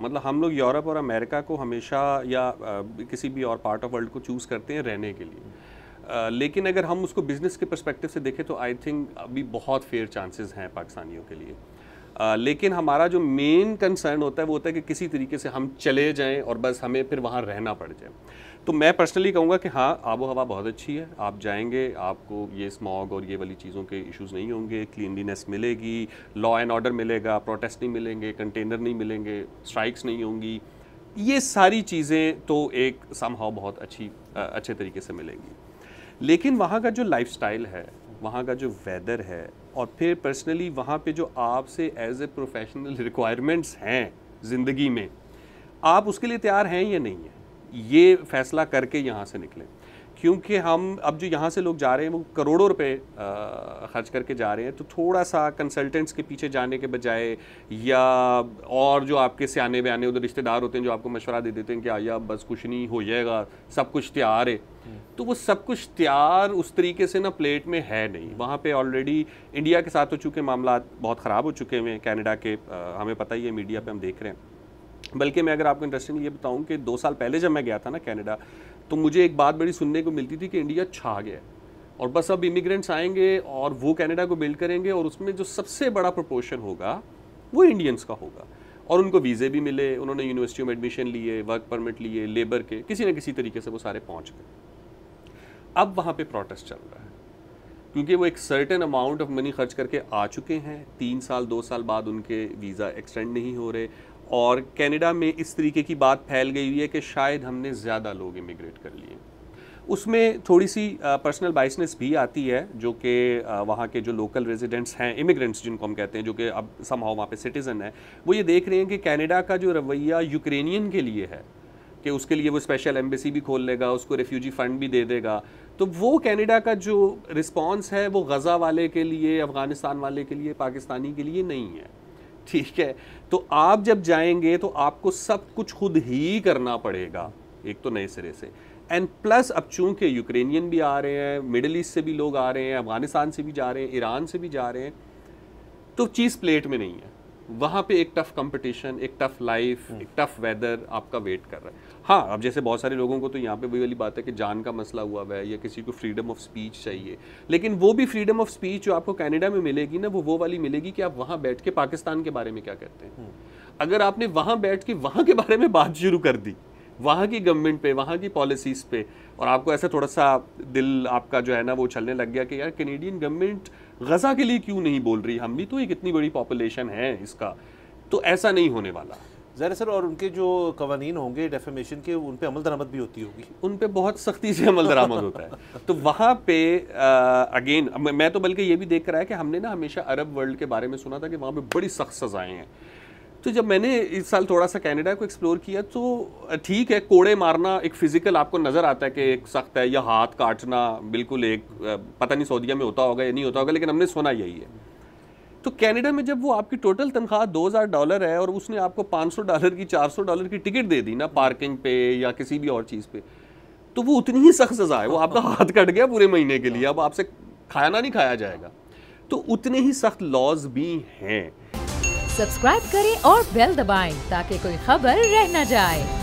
मतलब हम लोग यूरोप और अमेरिका को हमेशा या किसी भी और पार्ट ऑफ वर्ल्ड को चूज़ करते हैं रहने के लिए, लेकिन अगर हम उसको बिज़नेस के पर्सपेक्टिव से देखें तो आई थिंक अभी बहुत फेयर चांसेस हैं पाकिस्तानियों के लिए। लेकिन हमारा जो मेन कंसर्न होता है वो होता है कि किसी तरीके से हम चले जाएं और बस हमें फिर वहाँ रहना पड़ जाए। तो मैं पर्सनली कहूँगा कि हाँ, आबो हवा बहुत अच्छी है, आप जाएंगे आपको ये स्मॉग और ये वाली चीज़ों के इश्यूज़ नहीं होंगे, क्लीनलीनेस मिलेगी, लॉ एंड ऑर्डर मिलेगा, प्रोटेस्ट नहीं मिलेंगे, कंटेनर नहीं मिलेंगे, स्ट्राइक्स नहीं होंगी, ये सारी चीज़ें तो एक समहाउ बहुत अच्छे तरीके से मिलेंगी। लेकिन वहाँ का जो लाइफस्टाइल है, वहाँ का जो वेदर है, और फिर पर्सनली वहाँ पे जो आपसे एज ए प्रोफेशनल रिक्वायरमेंट्स हैं ज़िंदगी में, आप उसके लिए तैयार हैं या नहीं है, ये फैसला करके यहाँ से निकलें। क्योंकि हम अब जो यहाँ से लोग जा रहे हैं वो करोड़ों रुपए खर्च करके जा रहे हैं, तो थोड़ा सा कंसल्टेंट्स के पीछे जाने के बजाय, या और जो आपके सियाने बयाने उधर रिश्तेदार होते हैं जो आपको मशवरा दे देते हैं कि आया बस कुछ नहीं हो जाएगा, सब कुछ तैयार है, तो वो सब कुछ तैयार उस तरीके से ना प्लेट में है नहीं। वहाँ पे ऑलरेडी इंडिया के साथ तो चूँकि मामला बहुत ख़राब हो चुके हैं, कनाडा के हमें पता ही है, मीडिया पे हम देख रहे हैं। बल्कि मैं अगर आपको इंटरेस्टिंग ये बताऊं कि 2 साल पहले जब मैं गया था ना कनाडा, तो मुझे एक बात बड़ी सुनने को मिलती थी कि इंडिया छा गया है और बस अब इमिग्रेंट्स आएंगे और वो कनाडा को बिल्ड करेंगे और उसमें जो सबसे बड़ा प्रोपोर्शन होगा वो इंडियंस का होगा। और उनको वीज़े भी मिले, उन्होंने यूनिवर्सिटियों में एडमिशन लिए, वर्क परमिट लिए, लेबर के किसी न किसी तरीके से वो सारे पहुँच गए। अब वहाँ पर प्रोटेस्ट चल रहा है क्योंकि वो एक सर्टेन अमाउंट ऑफ मनी खर्च करके आ चुके हैं, 3 साल 2 साल बाद उनके वीज़ा एक्सटेंड नहीं हो रहे, और कनाडा में इस तरीके की बात फैल गई हुई है कि शायद हमने ज़्यादा लोग इमिग्रेट कर लिए। उसमें थोड़ी सी पर्सनल बाइसनेस भी आती है, जो कि वहाँ के जो लोकल रेजिडेंट्स हैं, इमिग्रेंट्स जिनको हम कहते हैं, जो कि अब समहाउ वहाँ पे सिटीज़न है, वो ये देख रहे हैं कि कनाडा का जो रवैया यूक्रेनियन के लिए है कि उसके लिए वो स्पेशल एम्बेसी भी खोल लेगा, उसको रेफ्यूजी फ़ंड भी दे देगा, तो वो कनाडा का जो रिस्पॉन्स है वो गज़ा वाले के लिए, अफ़गानिस्तान वाले के लिए, पाकिस्तानी के लिए नहीं है। ठीक है, तो आप जब जाएंगे तो आपको सब कुछ खुद ही करना पड़ेगा, एक तो नए सिरे से, एंड प्लस अब चूंकि यूक्रेनियन भी आ रहे हैं, मिडिल ईस्ट से भी लोग आ रहे हैं, अफगानिस्तान से भी जा रहे हैं, ईरान से भी जा रहे हैं, तो चीज़ प्लेट में नहीं है। वहाँ पे एक टफ कंपटीशन, एक टफ लाइफ, एक टफ वेदर आपका वेट कर रहा है। हाँ, अब जैसे बहुत सारे लोगों को तो यहाँ पे वही वाली बात है कि जान का मसला हुआ हुआ है या किसी को फ्रीडम ऑफ स्पीच चाहिए, लेकिन वो भी फ्रीडम ऑफ स्पीच जो आपको कनाडा में मिलेगी ना, वो वाली मिलेगी कि आप वहाँ बैठ के पाकिस्तान के बारे में क्या कहते हैं। अगर आपने वहाँ बैठ के वहाँ के बारे में बात शुरू कर दी, वहाँ की गवर्नमेंट पे, वहाँ की पॉलिसीज़ पे, और आपको ऐसा थोड़ा सा दिल आपका जो है ना वो चलने लग गया कि यार कैनेडियन गवर्नमेंट गज़ा के लिए क्यों नहीं बोल रही, हम भी तो एक इतनी बड़ी पॉपुलेशन है इसका, तो ऐसा नहीं होने वाला। ज़रा सर, और उनके जो कवानीन होंगे डेफेमेशन के, उन पे अमल दरामद भी होती होगी? उन पे बहुत सख्ती से अमल दरामद होता है। तो वहाँ पे अगेन मैं तो बल्कि ये भी देख कर आया कि हमने ना हमेशा अरब वर्ल्ड के बारे में सुना था कि वहाँ पे बड़ी सख्त सज़ाएँ हैं। तो जब मैंने इस साल थोड़ा सा कनाडा को एक्सप्लोर किया तो ठीक है, कोड़े मारना एक फ़िज़िकल आपको नज़र आता है कि एक सख्त है, या हाथ काटना बिल्कुल एक पता नहीं सऊदीया में होता होगा या नहीं होता होगा, लेकिन हमने सुना यही है। तो कनाडा में जब वो आपकी टोटल तनख्वाह $2000 है और उसने आपको $500 की, $400 की टिकट दे दी ना पार्किंग पे या किसी भी और चीज़ पे, तो वो उतनी ही सख्त सज़ा है। वो आपका हाथ कट गया पूरे महीने के लिए, अब आपसे खाना नहीं खाया जाएगा, तो उतने ही सख्त लॉज भी हैं। सब्सक्राइब करें और बेल दबाएं ताकि कोई खबर रह न जाए।